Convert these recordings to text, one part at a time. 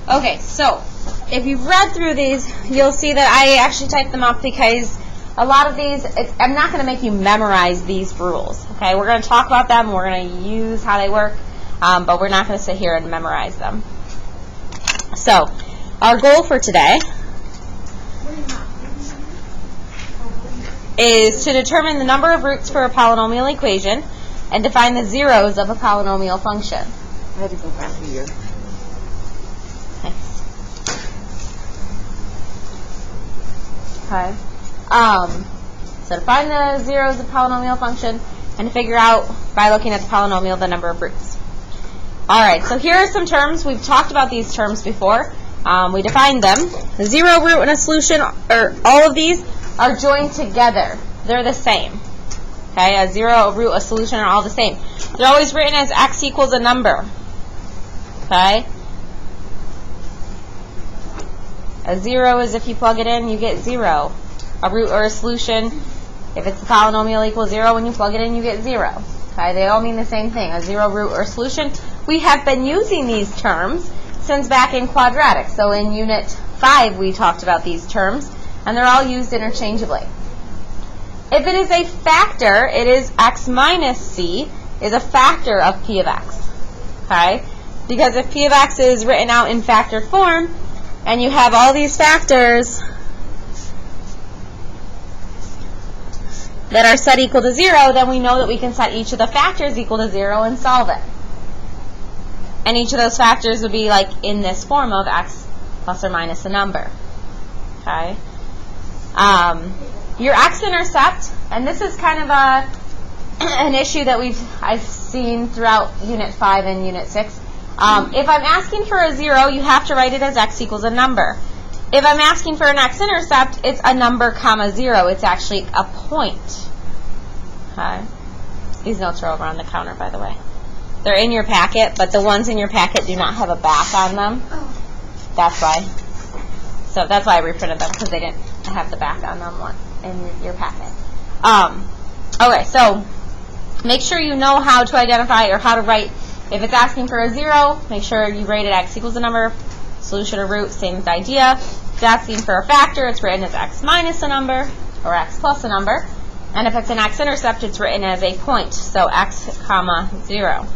Okay, so if you've read through these, you'll see that I actually typed them up because a lot of these, I'm not going to make you memorize these rules. Okay, we're going to talk about them, we're going to use how they work, but we're not going to sit here and memorize them. So, our goal for today is to determine the number of roots for a polynomial equation and define the zeros of a polynomial function. I had to go back a year. Thanks. Okay. So to find the zeros of a polynomial function and to figure out, by looking at the polynomial, the number of roots. Alright, so here are some terms. We've talked about these terms before. We defined them. The zero root and a solution, or all of these, are joined together. They're the same. Okay, a zero, a root, a solution are all the same. They're always written as x equals a number. Okay? A zero is if you plug it in, you get 0. A root or a solution, if it's a polynomial, equals 0. When you plug it in, you get 0. Okay? They all mean the same thing. A zero, root, or solution. We have been using these terms since back in quadratics. So in Unit 5, we talked about these terms, and they're all used interchangeably. If it is a factor, it is x minus c is a factor of p of x. Okay? Because if p of x is written out in factored form, and you have all these factors that are set equal to 0, then we know that we can set each of the factors equal to 0 and solve it. And each of those factors would be like in this form of x plus or minus a number. Okay? Your x-intercept, and this is kind of an issue that I've seen throughout Unit 5 and Unit 6. If I'm asking for a 0, you have to write it as x equals a number. If I'm asking for an x-intercept, it's a number comma 0. It's actually a point. Okay? These notes are over on the counter, by the way. They're in your packet, but the ones in your packet do not have a back on them. That's why. So that's why I reprinted them, because they didn't have the back on them in your packet. Okay, so make sure you know how to identify or how to write. If it's asking for a 0, make sure you write it x equals a number. Solution or root, same idea. If it's asking for a factor, it's written as x minus a number or x plus a number. And if it's an x-intercept, it's written as a point, so x comma 0.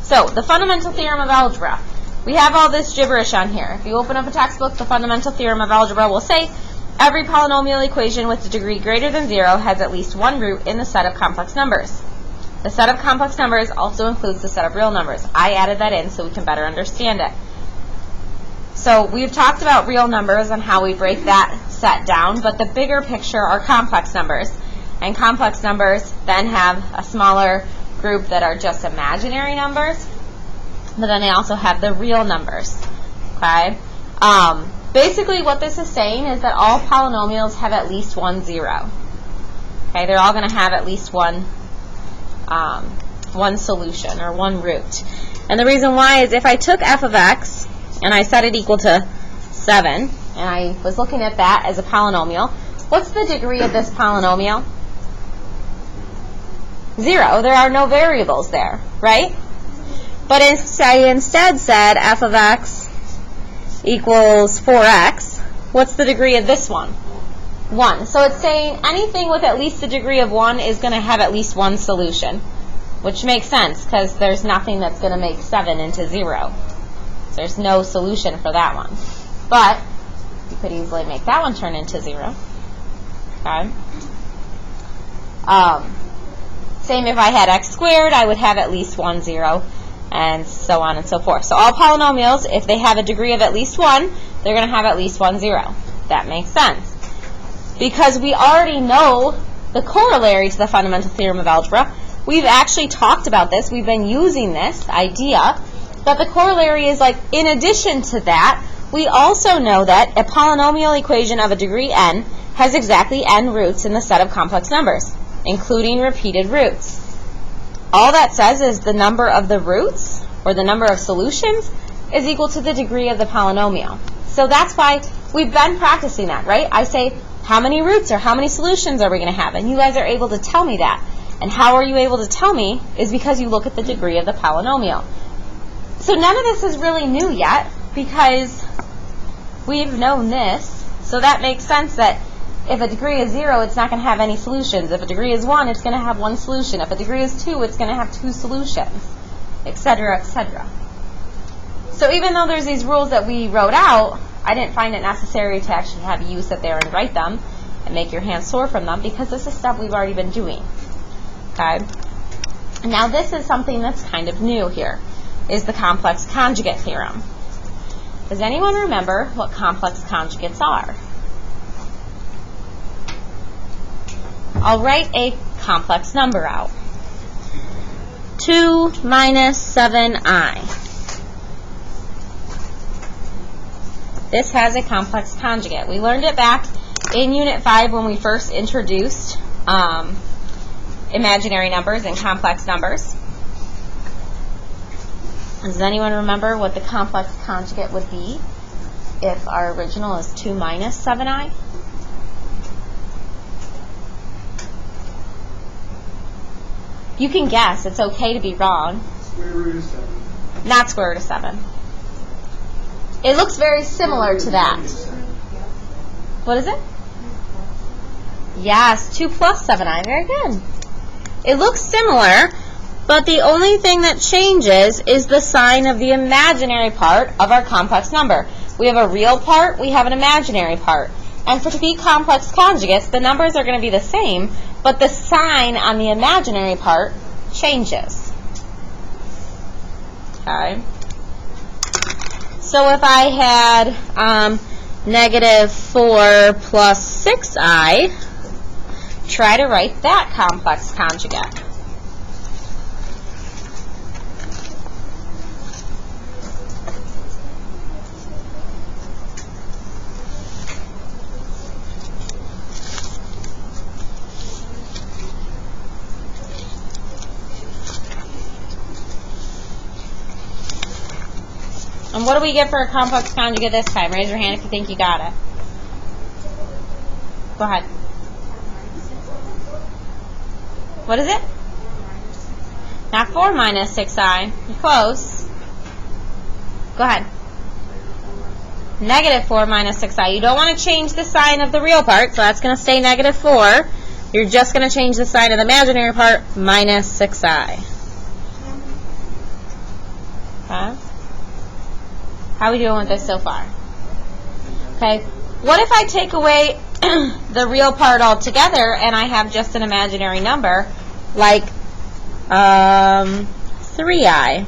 So the fundamental theorem of algebra. We have all this gibberish on here. If you open up a textbook, the fundamental theorem of algebra will say every polynomial equation with a degree greater than 0 has at least one root in the set of complex numbers. The set of complex numbers also includes the set of real numbers. I added that in so we can better understand it. So we've talked about real numbers and how we break that set down, but the bigger picture are complex numbers. And complex numbers then have a smaller group that are just imaginary numbers, but then they also have the real numbers. Okay? Basically what this is saying is that all polynomials have at least one 0. Okay? They're all going to have at least one solution or one root. And the reason why is if I took f of x and I set it equal to 7, and I was looking at that as a polynomial, what's the degree of this polynomial? 0. There are no variables there, right? But if I instead said f of x equals 4x, what's the degree of this one? 1. So it's saying anything with at least the degree of 1 is going to have at least one solution, which makes sense because there's nothing that's going to make 7 into 0. There's no solution for that one. But you could easily make that one turn into 0. Okay? Same if I had x squared, I would have at least one 0, and so on and so forth. So all polynomials, if they have a degree of at least 1, they're going to have at least one 0. That makes sense. Because we already know the corollary to the fundamental theorem of algebra. We've actually talked about this. We've been using this idea that the corollary is like, in addition to that, we also know that a polynomial equation of a degree n has exactly n roots in the set of complex numbers, including repeated roots. All that says is the number of the roots, or the number of solutions, is equal to the degree of the polynomial. So that's why we've been practicing that, right? I say, how many roots or how many solutions are we going to have? And you guys are able to tell me that. And how are you able to tell me is because you look at the degree of the polynomial. So none of this is really new yet because we've known this. So that makes sense that if a degree is 0, it's not going to have any solutions. If a degree is 1, it's going to have one solution. If a degree is 2, it's going to have 2 solutions, etc., etc. So even though there's these rules that we wrote out, I didn't find it necessary to actually have you sit there and write them and make your hands sore from them because this is stuff we've already been doing. Okay? Now this is something that's kind of new here, is the complex conjugate theorem. Does anyone remember what complex conjugates are? I'll write a complex number out. 2 minus 7i. This has a complex conjugate. We learned it back in Unit 5 when we first introduced imaginary numbers and complex numbers. Does anyone remember what the complex conjugate would be if our original is 2 minus 7i? You can guess. It's okay to be wrong. Square root of 7. Not square root of 7. It looks very similar to that. What is it? Yes, 2 plus 7i. Very good. It looks similar, but the only thing that changes is the sign of the imaginary part of our complex number. We have a real part, we have an imaginary part. And for to be complex conjugates, the numbers are going to be the same, but the sign on the imaginary part changes. Okay. So if I had negative 4 plus 6i, try to write that complex conjugate. And what do we get for a complex conjugate this time? Raise your hand if you think you got it. Go ahead. What is it? Not 4 minus 6i. You're close. Go ahead. Negative 4 minus 6i. You don't want to change the sign of the real part, so that's going to stay negative 4. You're just going to change the sign of the imaginary part, minus 6i. Okay. How are we doing with this so far? Okay. What if I take away the real part altogether and I have just an imaginary number like 3i?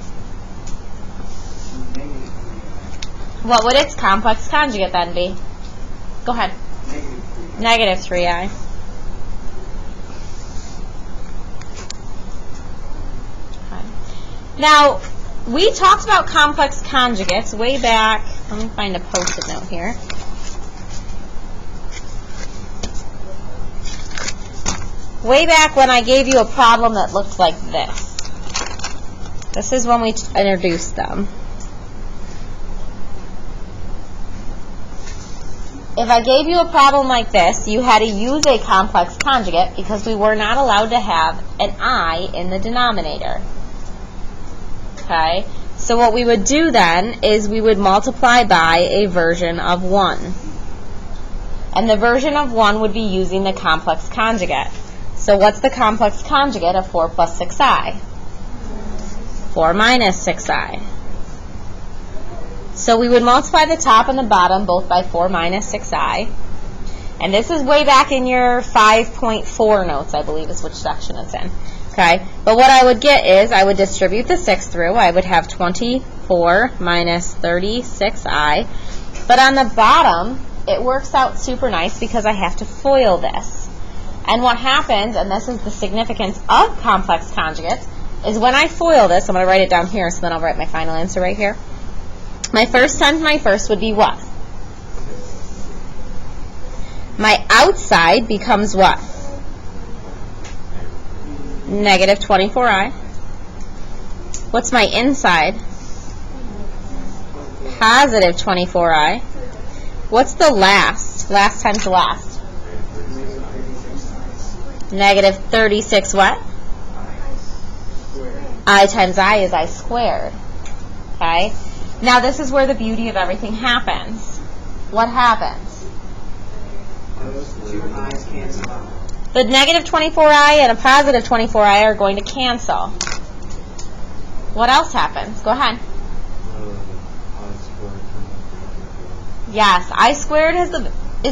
What would its complex conjugate then be? Go ahead. Negative 3i. Okay. Now, we talked about complex conjugates way back. Let me find a post-it note here. Way back when I gave you a problem that looked like this. This is when we introduced them. If I gave you a problem like this, you had to use a complex conjugate because we were not allowed to have an I in the denominator. Okay? So what we would do then is we would multiply by a version of 1. And the version of 1 would be using the complex conjugate. So what's the complex conjugate of 4 plus 6i? 4 minus 6i. So we would multiply the top and the bottom both by 4 minus 6i. And this is way back in your 5.4 notes, I believe is which section it's in. Okay, but what I would get is I would distribute the 6 through. I would have 24 minus 36i. But on the bottom, it works out super nice because I have to FOIL this. And what happens, and this is the significance of complex conjugates, is when I FOIL this, I'm going to write it down here so then I'll write my final answer right here. My first times my first would be what? My outside becomes what? Negative 24i. What's my inside? Positive 24i. What's the last? Last times the last? Negative 36 what? I times I is I squared. Okay? Now this is where the beauty of everything happens. What happens? Those two i's cancel out. The negative 24i and a positive 24i are going to cancel. What else happens? Go ahead. Yes, I squared is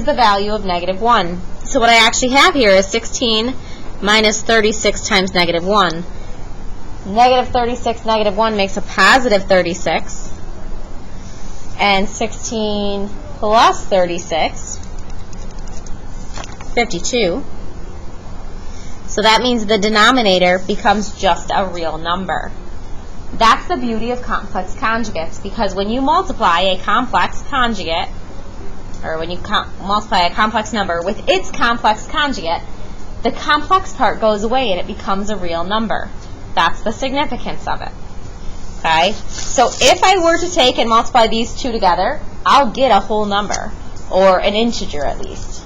the value of negative 1. So what I actually have here is 16 minus 36 times negative 1. Negative 36, negative 1 makes a positive 36. And 16 plus 36, 52. So that means the denominator becomes just a real number. That's the beauty of complex conjugates, because when you multiply a complex conjugate, or when you multiply a complex number with its complex conjugate, the complex part goes away and it becomes a real number. That's the significance of it. Okay? So if I were to take and multiply these two together, I'll get a whole number, or an integer at least.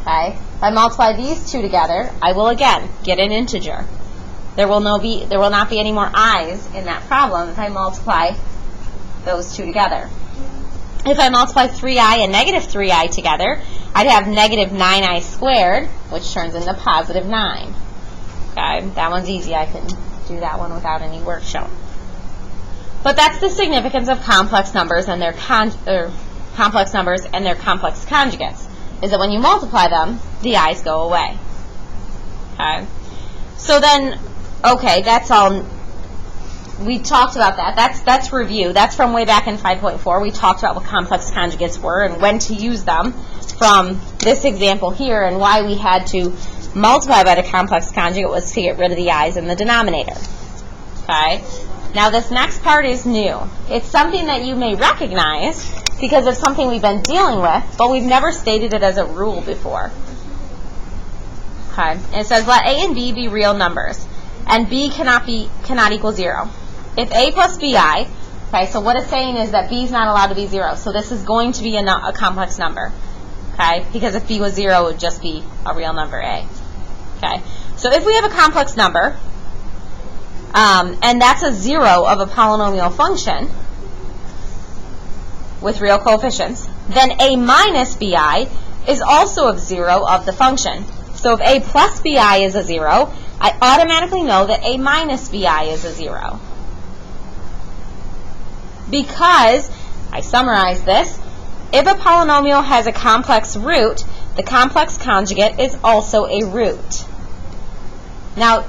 Okay? If I multiply these two together, I will again get an integer. There will not be any more i's in that problem if I multiply those two together. If I multiply 3i and negative 3i together, I'd have negative 9i squared, which turns into positive 9. Okay, that one's easy. I can do that one without any work shown. But that's the significance of complex numbers and their complex conjugates, is that when you multiply them, the i's go away. Okay. So then, okay, that's all. We talked about that. That's review. That's from way back in 5.4. We talked about what complex conjugates were and when to use them from this example here, and why we had to multiply by the complex conjugate was to get rid of the i's in the denominator. Okay? Now this next part is new. It's something that you may recognize because it's something we've been dealing with, but we've never stated it as a rule before. Okay? And it says let a and b be real numbers, and b cannot equal 0. If a plus bi, okay, so what it's saying is that b is not allowed to be 0. So this is going to be a complex number. Okay? Because if b was 0, it would just be a real number a. Okay? So if we have a complex number, and that's a 0 of a polynomial function with real coefficients, then a minus bi is also a 0 of the function. So if a plus bi is a 0, I automatically know that a minus bi is a 0. Because, I summarize this, if a polynomial has a complex root, the complex conjugate is also a root. Now,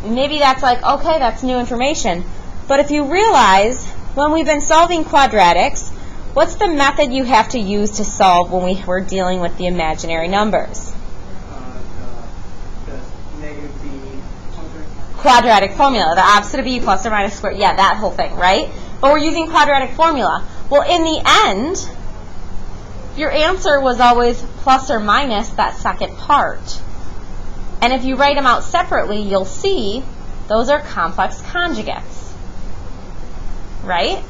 maybe that's like, okay, that's new information. But if you realize, when we've been solving quadratics, what's the method you have to use to solve when we're dealing with the imaginary numbers? The negative b Quadratic formula, the opposite of b plus or minus squared. Yeah, that whole thing, right? But we're using quadratic formula. Well, in the end, your answer was always plus or minus that second part. And if you write them out separately, you'll see those are complex conjugates. Right?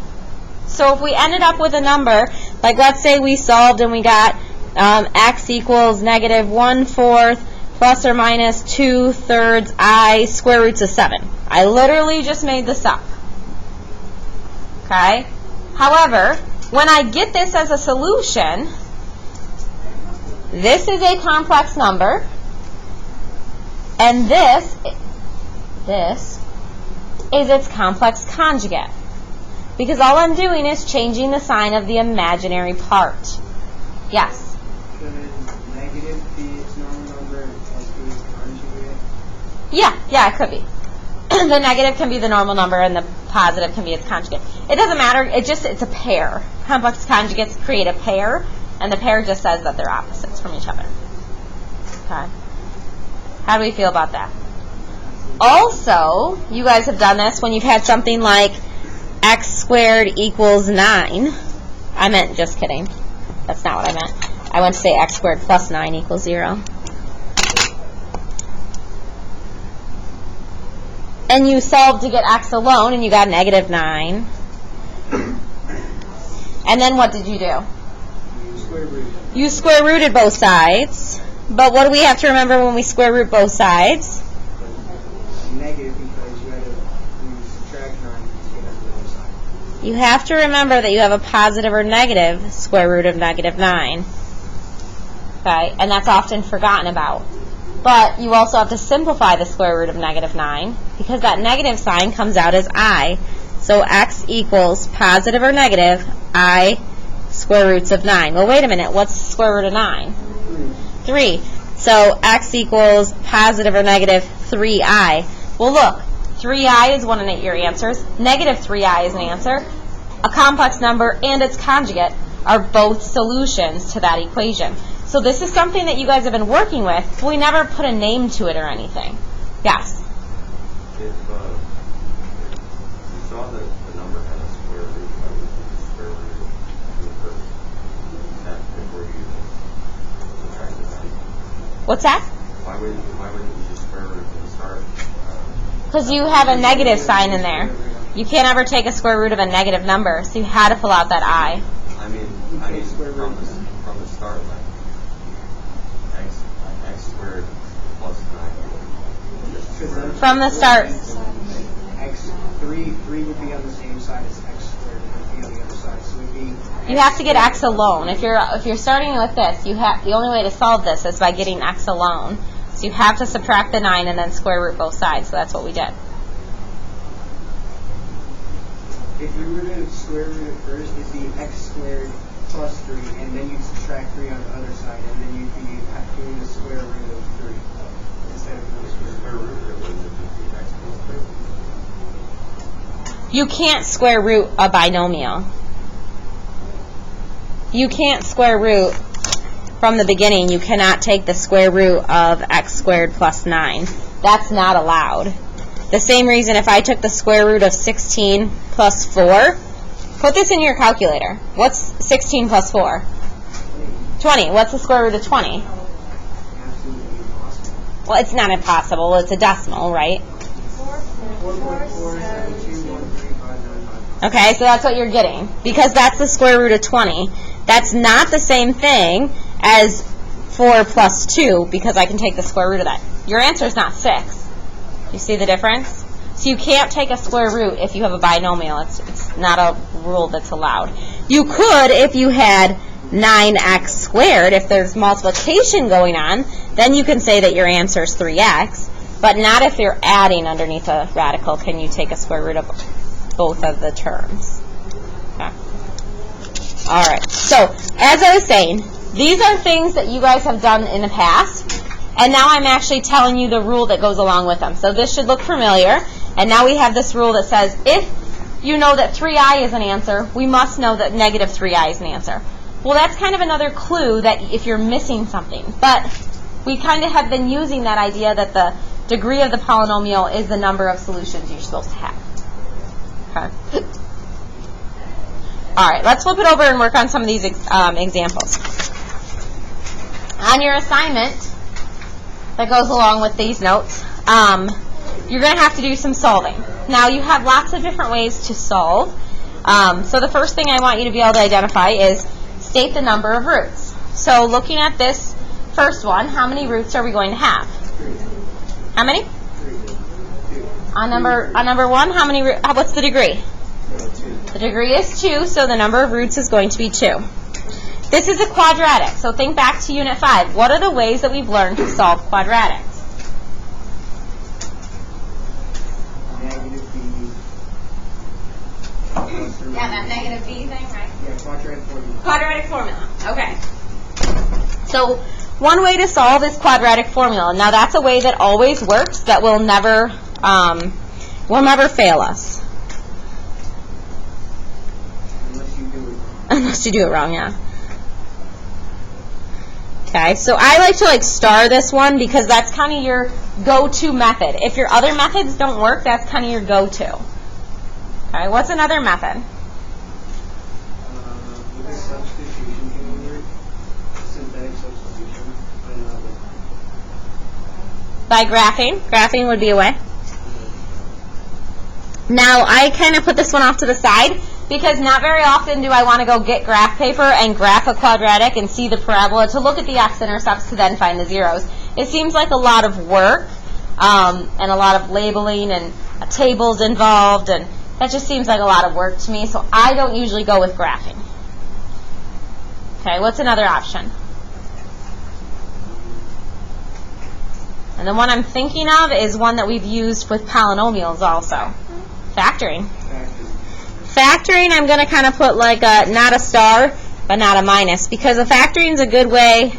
So if we ended up with a number, like let's say we solved and we got x equals negative 1/4 plus or minus 2/3 I square roots of 7. I literally just made this up. Okay? However, when I get this as a solution, this is a complex number, and this is its complex conjugate. Because all I'm doing is changing the sign of the imaginary part. Yes? Could negative be its normal number and plus b its conjugate? Yeah, it could be. The negative can be the normal number and the positive can be its conjugate. It doesn't matter. It's a pair. Complex conjugates create a pair, and the pair just says that they're opposites from each other. Okay. How do we feel about that? Also, you guys have done this when you've had something like x squared equals 9. I meant, just kidding. That's not what I meant. I went to say x squared plus 9 equals 0. And you solved to get x alone, and you got negative 9. And then what did you do? You square rooted both sides. But what do we have to remember when we square root both sides? Negative, because you had to subtract 9 to get on the other side. you have to remember that you have a positive or negative square root of negative 9. Okay, and that's often forgotten about. But you also have to simplify the square root of negative 9 because that negative sign comes out as I. So x equals positive or negative I square roots of 9. Well, wait a minute. What's the square root of 9? 3. So x equals positive or negative 3i. Well, look. 3i is one of your answers. Negative 3i is an answer. A complex number and its conjugate are both solutions to that equation. So this is something that you guys have been working with, but we never put a name to it or anything. Yes? If you saw that the number had a square root, why would you use the square root in the first step before you subtract the value? What's that? Why wouldn't you use square root at the start? Because you have a negative sign in there. You can't ever take a square root of a negative number, so you had to pull out that I. I mean from the start, like x squared plus 9. From the start. Three would be on the same side as x squared, and it would be on the other side. So it would be. You have to get x alone. If you're starting with this, the only way to solve this is by getting x alone. So you have to subtract the 9 and then square root both sides. So that's what we did. If you were to square root it first, it'd be x squared plus 3, and then you'd subtract 3 on the other side, and then you'd be doing the square root of 3 instead of doing the square root. It wouldn't be x plus 3. You can't square root a binomial. You can't square root from the beginning. You cannot take the square root of x squared plus 9. That's not allowed. The same reason if I took the square root of 16 plus 4, put this in your calculator. What's 16 plus 4? 20. What's the square root of 20? Absolutely impossible. Well, it's not impossible. It's a decimal, right? 4.472135995. Okay, so that's what you're getting. Because that's the square root of 20. That's not the same thing as 4 plus 2, because I can take the square root of that. Your answer is not 6. You see the difference? So you can't take a square root if you have a binomial. It's not a rule that's allowed. You could if you had 9x squared. If there's multiplication going on, then you can say that your answer is 3x. But not if you're adding underneath a radical. Can you take a square root of both of the terms? Okay. All right. So as I was saying, these are things that you guys have done in the past. And now I'm actually telling you the rule that goes along with them. So this should look familiar. And now we have this rule that says if you know that 3i is an answer, we must know that negative 3i is an answer. Well, that's kind of another clue that if you're missing something. But we kind of have been using that idea that the degree of the polynomial is the number of solutions you're supposed to have. Okay. All right, let's flip it over and work on some of these examples. On your assignment that goes along with these notes, you're going to have to do some solving. Now, you have lots of different ways to solve. So the first thing I want you to be able to identify is state the number of roots. So looking at this first one, how many roots are we going to have? How many? On number 1, how many? What's the degree? 2. The degree is 2, so the number of roots is going to be 2. This is a quadratic, so think back to Unit 5. What are the ways that we've learned to solve quadratics? Negative b. Yeah, that negative b thing, right? Yeah, quadratic formula. Quadratic formula. Okay. So one way to solve is quadratic formula. Now that's a way that always works, that will never fail us. Unless you do it wrong. Unless you do it wrong, yeah. Okay, so I like to star this one because that's kind of your go-to method. If your other methods don't work, that's kind of your go-to. Okay, what's another method? With a substitution failure, synthetic substitution. By graphing. Graphing would be a way. Now, I kind of put this one off to the side because not very often do I want to go get graph paper and graph a quadratic and see the parabola to look at the x-intercepts to then find the zeros. It seems like a lot of work and a lot of labeling and tables involved, and That just seems like a lot of work to me, so I don't usually go with graphing. Okay, what's another option? And the one I'm thinking of is one that we've used with polynomials also. Factoring. Factoring, I'm going to kind of put like a, not a star, but not a minus, because a factoring is a good way,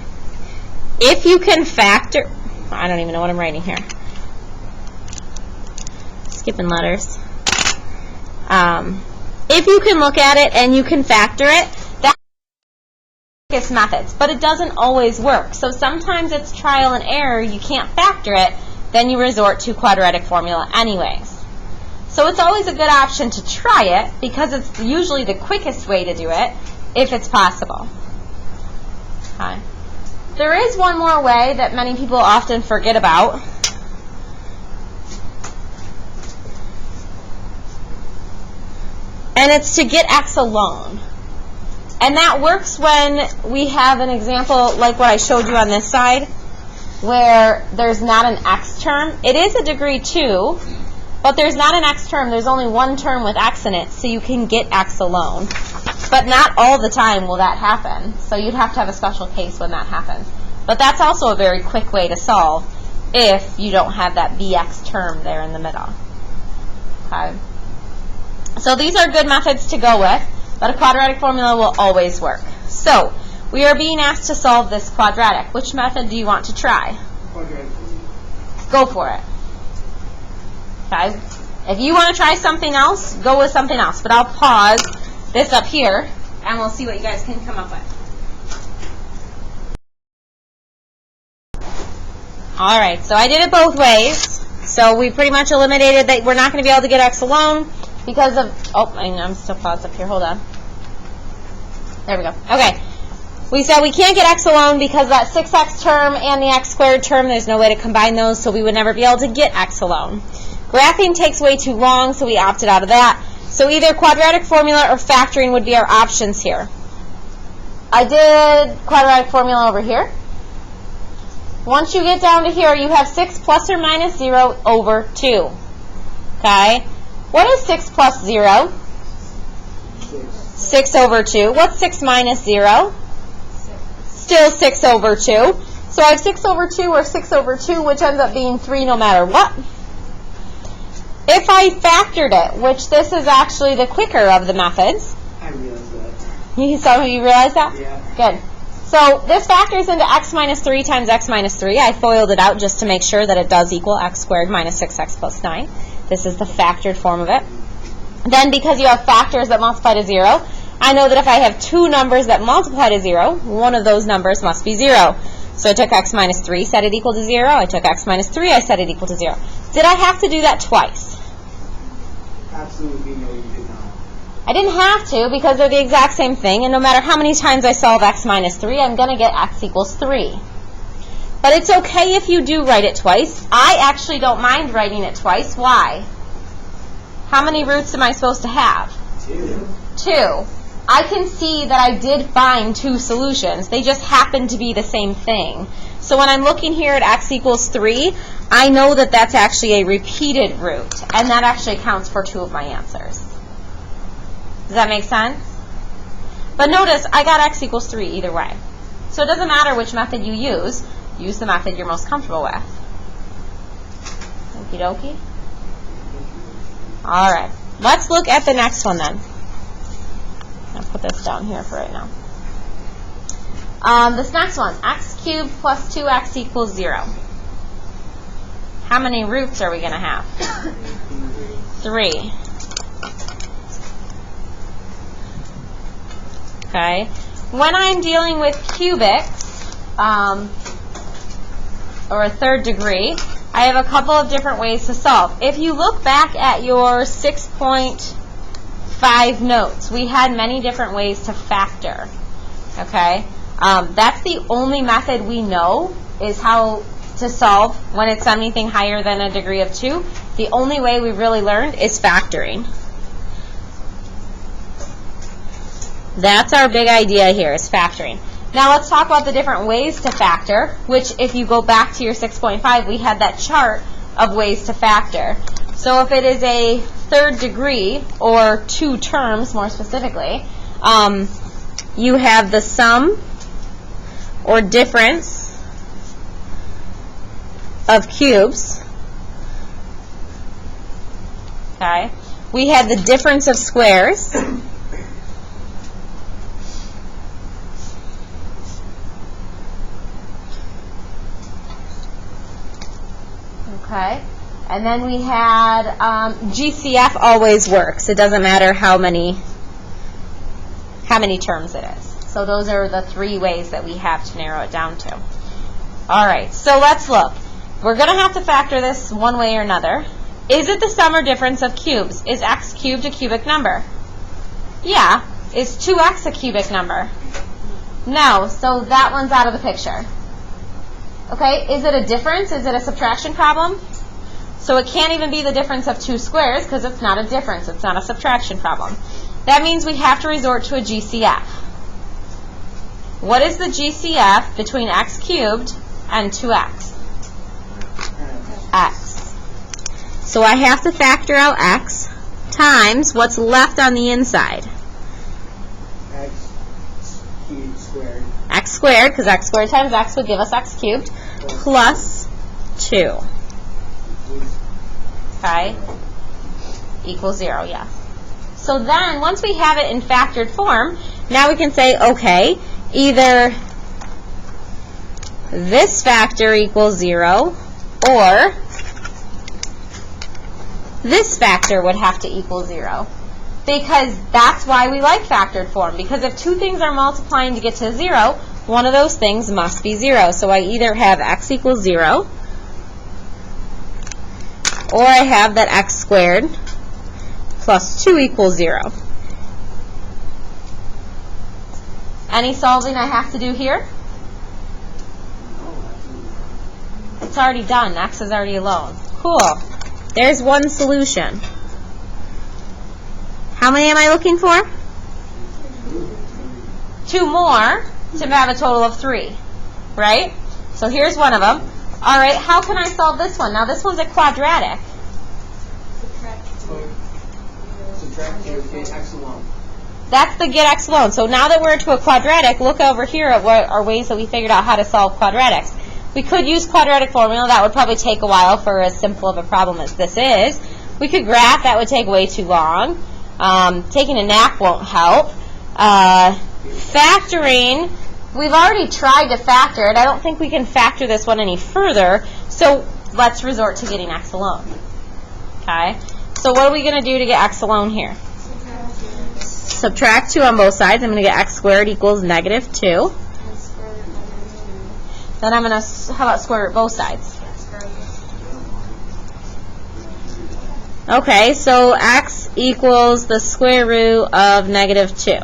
if you can factor, I don't even know what I'm writing here. Skipping letters. If you can look at it and you can factor it, that's the quickest methods, but it doesn't always work. So sometimes it's trial and error, you can't factor it, then you resort to quadratic formula anyways. So it's always a good option to try it because it's usually the quickest way to do it if it's possible. Okay. There is one more way that many people often forget about. And it's to get x alone. And that works when we have an example like what I showed you on this side, where there's not an x term. It is a degree 2, but there's not an x term. There's only one term with x in it, so you can get x alone. But not all the time will that happen. So you'd have to have a special case when that happens. But that's also a very quick way to solve if you don't have that bx term there in the middle. Okay. So these are good methods to go with, but a quadratic formula will always work. So we are being asked to solve this quadratic. Which method do you want to try? Quadratic formula. Go for it. Okay. If you want to try something else, go with something else. But I'll pause this up here, and we'll see what you guys can come up with. All right, so I did it both ways. So we pretty much eliminated that we're not going to be able to get x alone because of, oh, I'm still paused up here. Hold on. There we go. Okay. We said we can't get x alone because that 6x term and the x squared term, there's no way to combine those, so we would never be able to get x alone. Graphing takes way too long, so we opted out of that. So either quadratic formula or factoring would be our options here. I did quadratic formula over here. Once you get down to here, you have 6 plus or minus 0 over 2. Okay? What is 6 plus 0? 6 over 2. What's 6 minus 0? Still 6 over 2. So I have 6 over 2 or 6 over 2, which ends up being 3 no matter what. If I factored it, which this is actually the quicker of the methods. I realized that. Some of you realize that? Yeah. Good. So this factors into x minus 3 times x minus 3. I FOILed it out just to make sure that it does equal x squared minus 6x plus 9. This is the factored form of it. Then because you have factors that multiply to 0, I know that if I have two numbers that multiply to 0, one of those numbers must be 0. So I took x minus 3, set it equal to 0. I took x minus 3, I set it equal to 0. Did I have to do that twice? Absolutely no, you did not. I didn't have to because they're the exact same thing, and no matter how many times I solve x minus 3, I'm going to get x equals 3. But it's okay if you do write it twice. I actually don't mind writing it twice. Why? How many roots am I supposed to have? 2. 2. I can see that I did find two solutions. They just happen to be the same thing. So when I'm looking here at x equals 3, I know that that's actually a repeated root, and that actually accounts for 2 of my answers. Does that make sense? But notice, I got x equals 3 either way. So it doesn't matter which method you use the method you're most comfortable with. Okie dokie. All right. Let's look at the next one then. I'll put this down here for right now. This next one, x cubed plus 2x equals 0. How many roots are we going to have? 3. Okay. When I'm dealing with cubics, or a third degree, I have a couple of different ways to solve. If you look back at your 6.5 notes, we had many different ways to factor. Okay? That's the only method we know is how to solve when it's anything higher than a degree of 2. The only way we've really learned is factoring. That's our big idea here, is factoring. Now let's talk about the different ways to factor, which if you go back to your 6.5, we had that chart of ways to factor. So if it is a third degree, or 2 terms more specifically, you have the sum or difference of cubes. Okay. We have the difference of squares. Okay. And then we had GCF always works. It doesn't matter how many terms it is. So those are the 3 ways that we have to narrow it down to. All right, so let's look. We're going to have to factor this one way or another. Is it the sum or difference of cubes? Is x cubed a cubic number? Yeah. Is 2x a cubic number? No, so that one's out of the picture. Okay, is it a difference? Is it a subtraction problem? So it can't even be the difference of 2 squares because it's not a difference. It's not a subtraction problem. That means we have to resort to a GCF. What is the GCF between x cubed and 2x? X. So I have to factor out x times what's left on the inside. X cubed squared. X squared, because x squared times x would give us x cubed, plus 2. Okay? Equals 0, yes. So then, once we have it in factored form, now we can say, okay, either this factor equals 0, or this factor would have to equal 0. Because that's why we like factored form. Because if 2 things are multiplying to get to 0, one of those things must be 0. So I either have x equals 0, or I have that x squared plus 2 equals 0. Any solving I have to do here? It's already done. X is already alone. Cool. There's one solution. How many am I looking for? 2 more to have a total of 3. Right? So here's one of them. All right, how can I solve this one? Now this one's a quadratic. Subtract 2, get x alone. That's the get x alone. So now that we're into a quadratic, look over here at what are ways that we figured out how to solve quadratics. We could use quadratic formula. That would probably take a while for as simple of a problem as this is. We could graph. That would take way too long. Taking a nap won't help. Factoring, we've already tried to factor it. I don't think we can factor this one any further. So let's resort to getting x alone. Okay? So what are we going to do to get x alone here? Subtract 2 on both sides. I'm going to get x squared equals negative 2. Then I'm going to, how about square root both sides? Okay, so x equals the square root of negative 2.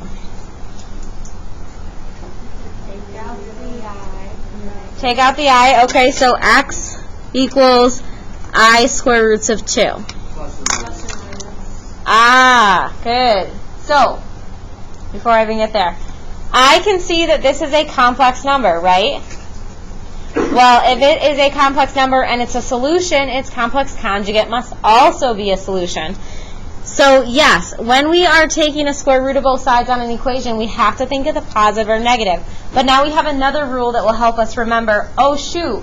Take out the I. Okay, so x equals I square roots of 2. Ah, good. So, before I even get there, I can see that this is a complex number, right? Well, if it is a complex number and it's a solution, its complex conjugate must also be a solution. So, yes, when we are taking a square root of both sides on an equation, we have to think of the positive or negative. But now we have another rule that will help us remember, oh, shoot,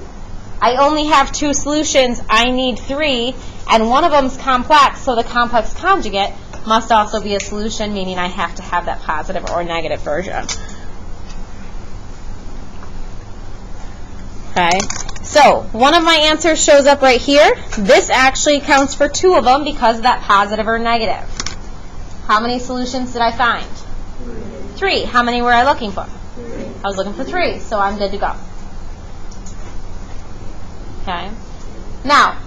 I only have 2 solutions, I need 3, and one of them is complex, so the complex conjugate must also be a solution, meaning I have to have that positive or negative version. Okay, so one of my answers shows up right here. This actually counts for 2 of them because of that positive or negative. How many solutions did I find? 3. How many were I looking for? I was looking for 3, so I'm good to go. Okay. Now,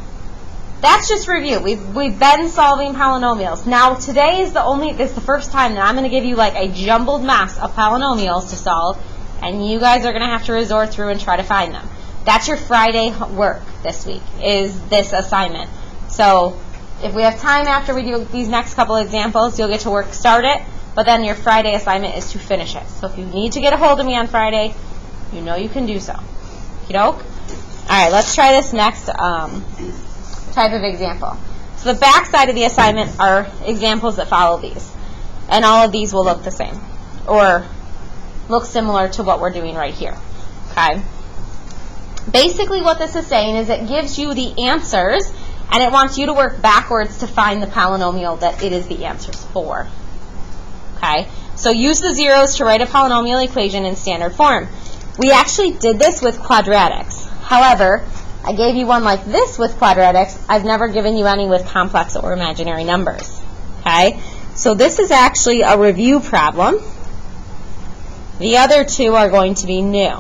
that's just review. We've been solving polynomials. Now, today is the first time that I'm going to give you like a jumbled mess of polynomials to solve, and you guys are going to have to resort through and try to find them. That's your Friday work this week, is this assignment. So, if we have time after we do these next couple examples, you'll get to start it, but then your Friday assignment is to finish it. So if you need to get a hold of me on Friday, you know you can do so. Okey-doke? All right, let's try this next type of example. So So the back side of the assignment are examples that follow these. And all of these will look the same, or look similar to what we're doing right here. Okay? Basically what this is saying is it gives you the answers, and it wants you to work backwards to find the polynomial that it is the answers for. Okay? So use the zeros to write a polynomial equation in standard form. We actually did this with quadratics. However, I gave you one like this with quadratics. I've never given you any with complex or imaginary numbers. Okay? So this is actually a review problem. The other two are going to be new.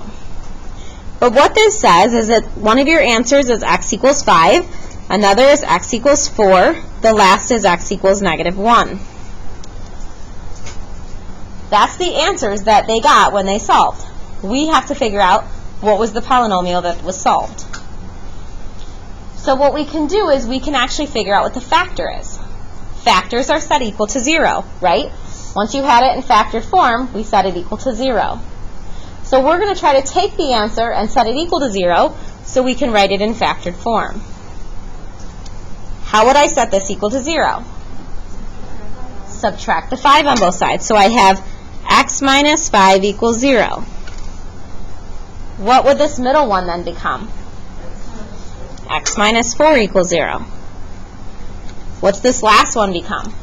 But what this says is that one of your answers is x equals 5, another is x equals 4, the last is x equals -1. That's the answers that they got when they solved. We have to figure out what was the polynomial that was solved. So what we can do is we can actually figure out what the factor is. Factors are set equal to 0, right? Once you had it in factored form, we set it equal to 0. So we're going to try to take the answer and set it equal to 0 so we can write it in factored form. How would I set this equal to 0? Subtract the 5 on both sides. So I have x minus 5 equals 0. What would this middle one then become? X minus 4 equals 0. What's this last one become?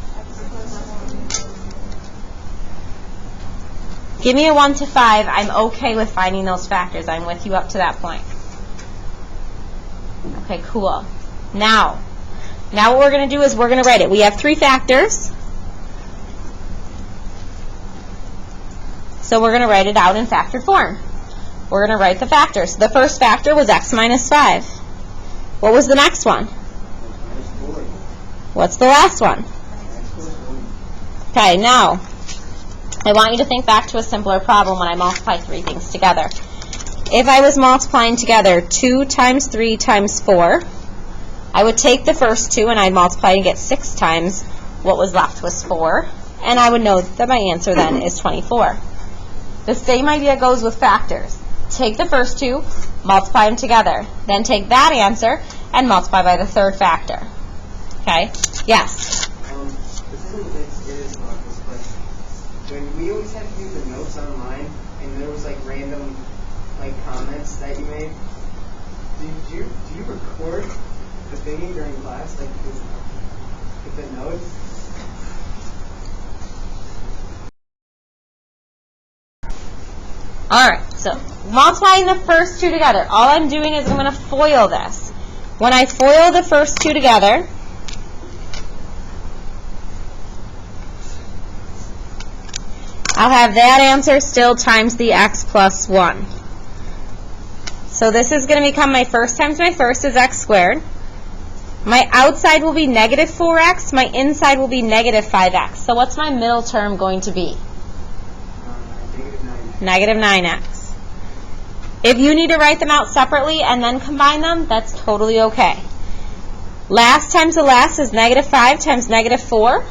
Give me a 1 to 5. I'm okay with finding those factors. I'm with you up to that point. Okay, cool. Now what we're going to do is we're going to write it. We have 3 factors. So we're going to write it out in factored form. We're going to write the factors. The first factor was x minus 5. What was the next one? What's the last one? Okay, now I want you to think back to a simpler problem when I multiply 3 things together. If I was multiplying together 2 times 3 times 4, I would take the first 2 and I'd multiply and get 6 times what was left was 4, and I would know that my answer then is 24. The same idea goes with factors. Take the first 2, multiply them together, then take that answer and multiply by the third factor. Okay? Yes? This isn't as good as this, but when we always had to do the notes online, and there was like random like comments that you made, do you record the thingy during class, like with the notes? Alright, so multiplying the first 2 together. All I'm doing is I'm going to FOIL this. When I FOIL the first 2 together, I'll have that answer still times the x plus 1. So this is going to become my first times my first is x squared. My outside will be negative 4x. My inside will be negative 5x. So what's my middle term going to be? Negative 9x. If you need to write them out separately and then combine them, that's totally okay. Last times the last is negative 5 times negative 4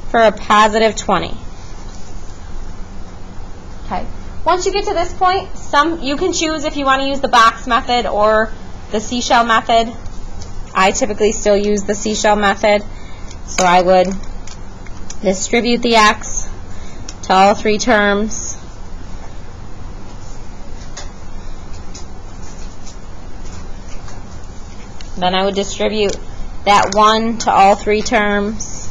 for a positive 20. Okay. Once you get to this point, you can choose if you want to use the box method or the seashell method. I typically still use the seashell method, so I would distribute the x to all 3 terms. Then I would distribute that 1 to all 3 terms.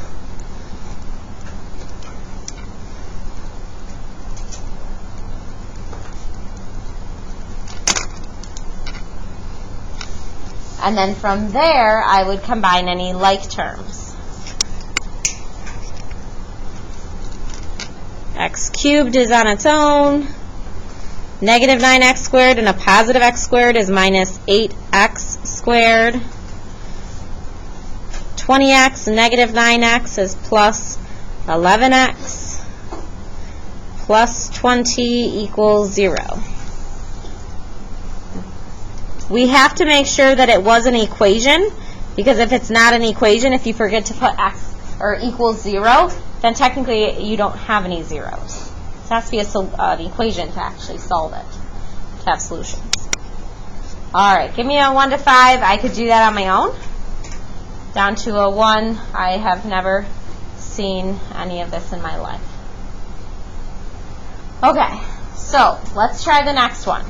And then from there, I would combine any like terms. X cubed is on its own. Negative 9x squared and a positive x squared is minus 8x squared. 20x, negative 9x is plus 11x. Plus 20 equals 0. We have to make sure that it was an equation, because if it's not an equation, if you forget to put x or equals 0, then technically you don't have any zeros. It has to be an equation to actually solve it, to have solutions. All right, give me a 1 to 5. I could do that on my own. down to a 1. I have never seen any of this in my life. Okay, so let's try the next one.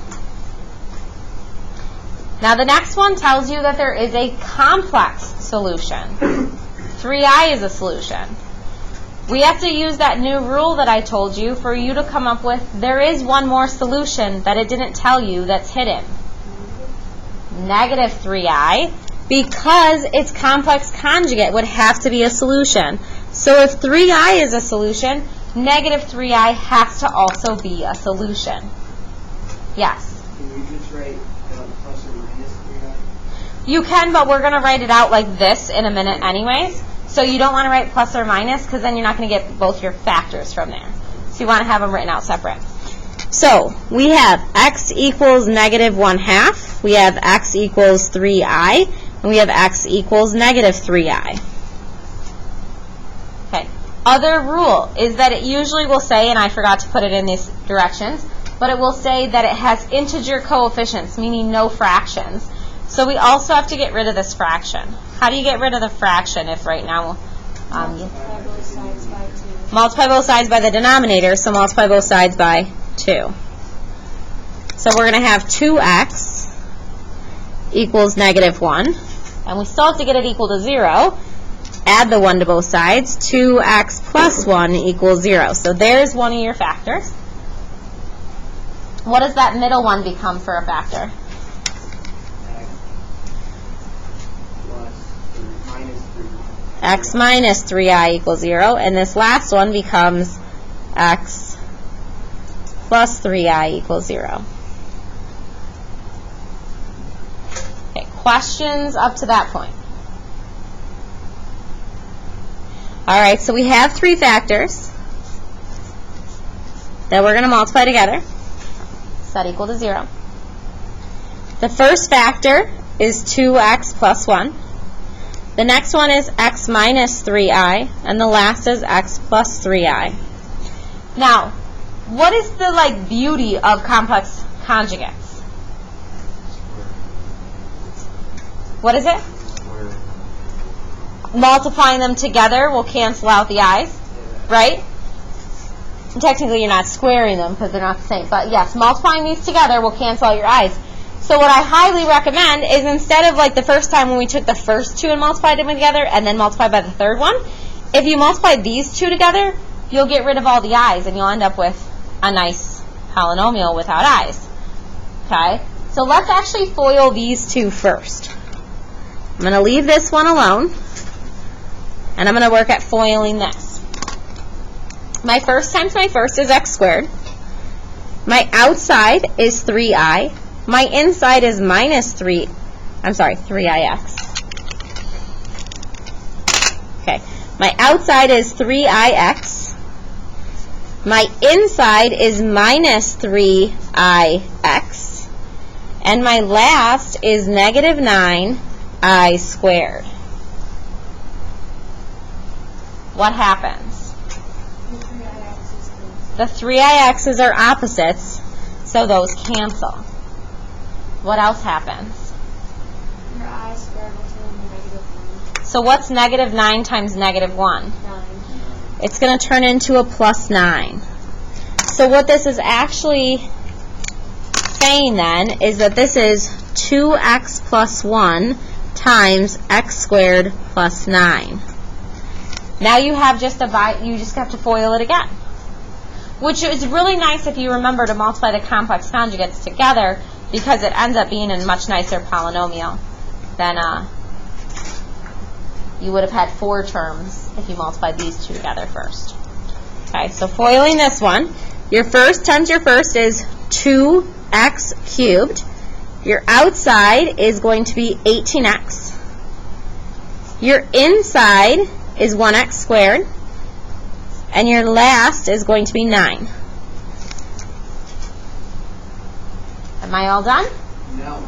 Now the next one tells you that there is a complex solution. 3i is a solution. We have to use that new rule that I told you for you to come up with, there is one more solution that it didn't tell you that's hidden. Negative 3i, because its complex conjugate would have to be a solution. So if 3i is a solution, negative 3i has to also be a solution. Yes? Can you just write plus or minus 3i? You can, but we're going to write it out like this in a minute anyways. So you don't want to write plus or minus because then you're not going to get both your factors from there. So you want to have them written out separate. So we have x equals negative 1/2. We have x equals 3i. And we have x equals negative 3i. Okay. Other rule is that it usually will say, and I forgot to put it in these directions, but it will say that it has integer coefficients, meaning no fractions. So we also have to get rid of this fraction. How do you get rid of the fraction if right now Multiply both sides by 2. multiply both sides by the denominator, so multiply both sides by 2. So we're going to have 2x equals negative 1. And we still have to get it equal to 0. Add the 1 to both sides. 2x plus 1 equals 0. So there's one of your factors. What does that middle one become for a factor? X minus 3i equals 0. And this last one becomes x plus 3i equals 0. Okay, questions up to that point? All right, so we have 3 factors that we're going to multiply together. Set equal to 0. The first factor is 2x plus 1. The next one is x minus 3i, and the last is x plus 3i. Now, what is the beauty of complex conjugates? What is it? Multiplying them together will cancel out the i's, right? And technically, you're not squaring them because they're not the same. But yes, multiplying these together will cancel out your i's. So what I highly recommend is instead of the first time when we took the first 2 and multiplied them together and then multiplied by the third one, if you multiply these 2 together, you'll get rid of all the i's and you'll end up with a nice polynomial without i's. Okay? So let's actually FOIL these 2 first. I'm going to leave this one alone, and I'm going to work at FOILing this. My first times my first is x squared. My outside is 3i. My inside is minus 3ix. Okay. My outside is 3ix. My inside is minus 3ix. And my last is negative 9i squared. What happens? The 3ix's are opposites, so those cancel. What else happens? Your I squared will turn into negative 1. So what's negative 9 times negative 1? 9. It's going to turn into a plus 9. So what this is actually saying then is that this is 2x plus 1 times x squared plus 9. Now you have just you just have to FOIL it again. Which is really nice if you remember to multiply the complex conjugates together, because it ends up being a much nicer polynomial than you would have had 4 terms if you multiplied these 2 together first. Okay, so FOILing this one, your first times your first is 2x cubed. Your outside is going to be 18x. Your inside is 1x squared. And your last is going to be 9. Am I all done? No.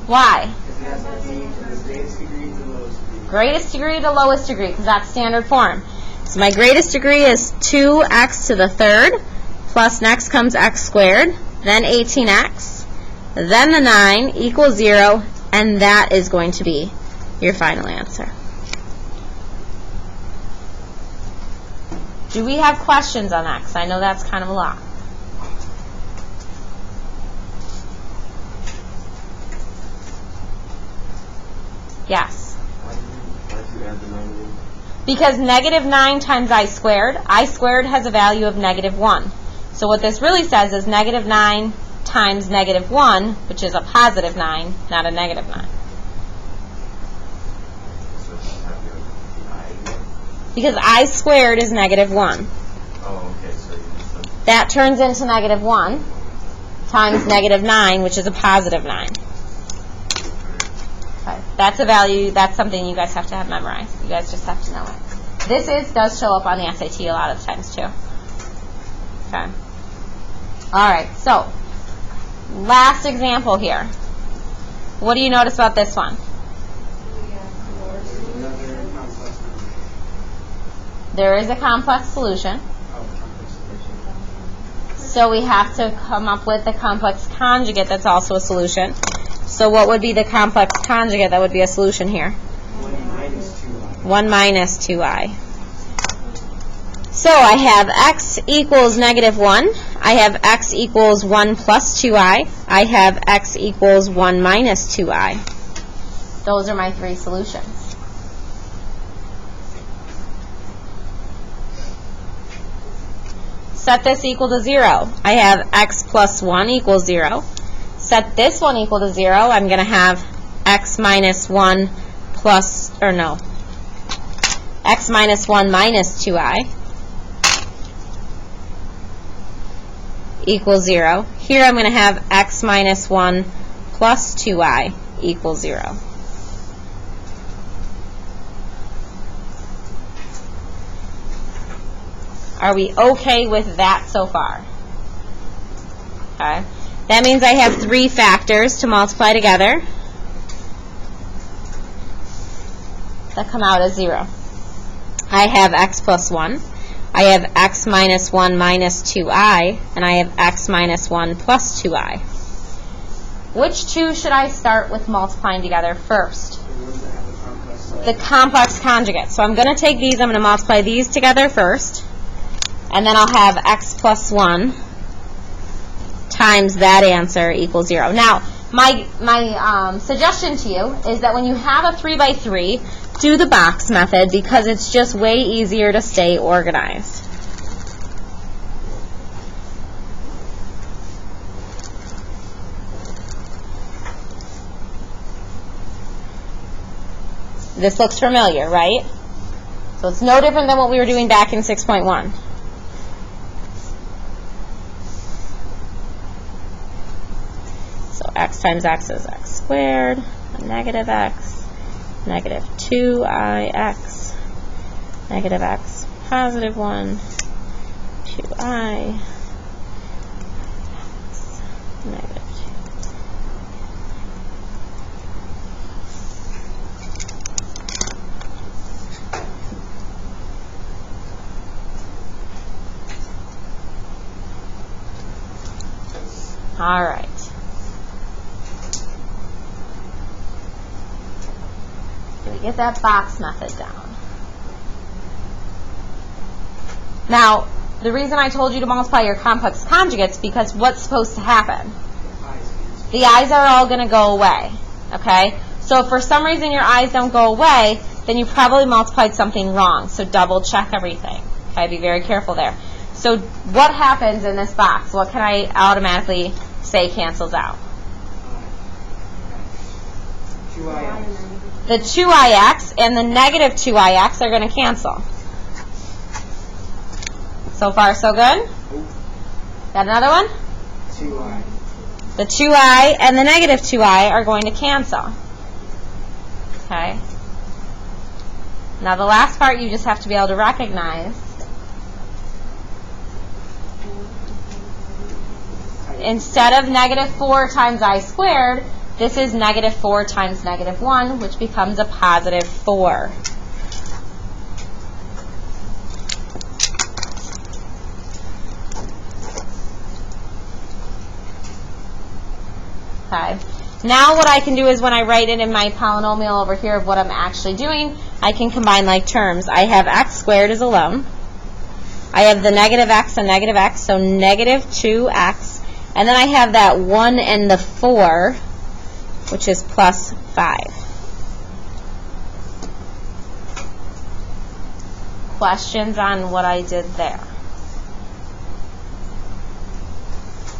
Why? Because it has to be to the greatest degree to the lowest degree. Greatest degree to lowest degree, because that's standard form. So my greatest degree is 2x to the third, plus next comes x squared, then 18x, then the 9 equals 0, and that is going to be your final answer. Do we have questions on that? Because I know that's kind of a lot. Yes. Why'd you add the negative? Because negative 9 times I squared has a value of negative 1. So what this really says is negative 9 times negative 1, which is a positive 9, not a negative 9. So it doesn't have to go with the I again? Because I squared is negative 1. Oh, okay, so you just said That turns into negative 1 times negative 9, which is a positive 9. Okay. That's a value, that's something you guys have to have memorized. You guys just have to know it. This does show up on the SAT a lot of times too. Okay. Alright, so last example here. What do you notice about this one? There's another complex number. There is a complex solution. Oh, complex solution. So we have to come up with the complex conjugate that's also a solution. So what would be the complex conjugate that would be a solution here? 1 minus 2i. 1 minus 2i. So I have x equals negative 1. I have x equals 1 plus 2i. I have x equals 1 minus 2i. Those are my three solutions. Set this equal to 0. I have x plus 1 equals 0. Set this one equal to 0. I'm going to have x minus 1 plus, or no, x minus 1 minus 2i equals 0. Here I'm going to have x minus 1 plus 2i equals 0. Are we okay with that so far? Okay. That means I have three factors to multiply together that come out as 0. I have x plus 1. I have x minus 1 minus 2i, and I have x minus 1 plus 2i. Which two should I start with multiplying together first? The ones that have a complex The complex conjugate. So I'm going to take these, I'm going to multiply these together first, and then I'll have x plus 1 times that answer equals 0. Now, my suggestion to you is that when you have a 3 by 3, do the box method because it's just way easier to stay organized. This looks familiar, right? So it's no different than what we were doing back in 6.1. So x times x is x squared, negative x, negative 2ix, negative x, positive 1, 2i, x, negative 2. All right. Get that box method down. Now, the reason I told you to multiply your complex conjugates because what's supposed to happen? The i's are all going to go away. Okay? So if for some reason your i's don't go away, then you probably multiplied something wrong. So double check everything. Okay? Be very careful there. So what happens in this box? What can I automatically say cancels out? 2ix. The 2ix and the negative 2ix are going to cancel. So far, so good? Got another one? 2i. The 2i and the negative 2i are going to cancel. Okay? Now the last part you just have to be able to recognize. Instead of negative 4 times I squared, this is negative 4 times negative 1, which becomes a positive 4. Okay. Now what I can do is when I write it in my polynomial over here of what I'm actually doing, I can combine like terms. I have x squared as alone. I have the negative x and negative x, so negative 2x. And then I have that 1 and the 4, which is plus 5. Questions on what I did there?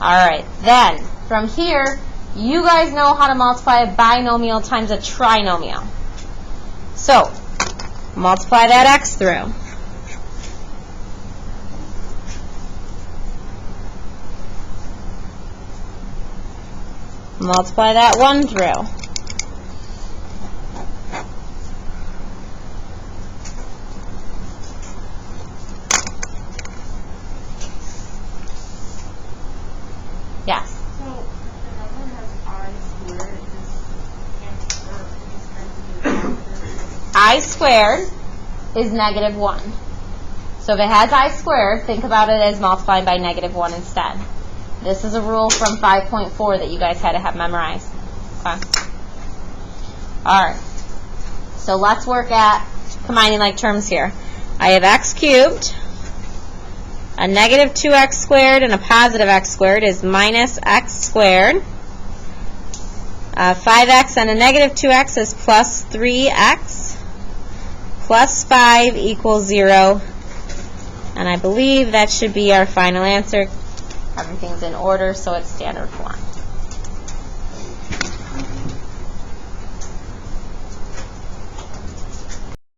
Alright, then, from here, you guys know how to multiply a binomial times a trinomial. So, multiply that x through. Multiply that 1 through. Yes. So, if the number has I squared, I squared is negative 1. So if it has I squared, think about it as multiplying by negative 1 instead. This is a rule from 5.4 that you guys had to have memorized. Okay. Alright. So let's work at combining like terms here. I have x cubed. A negative 2x squared and a positive x squared is minus x squared. 5x and a negative 2x is plus 3x. Plus 5 equals 0. And I believe that should be our final answer. Everything's in order, so it's standard form.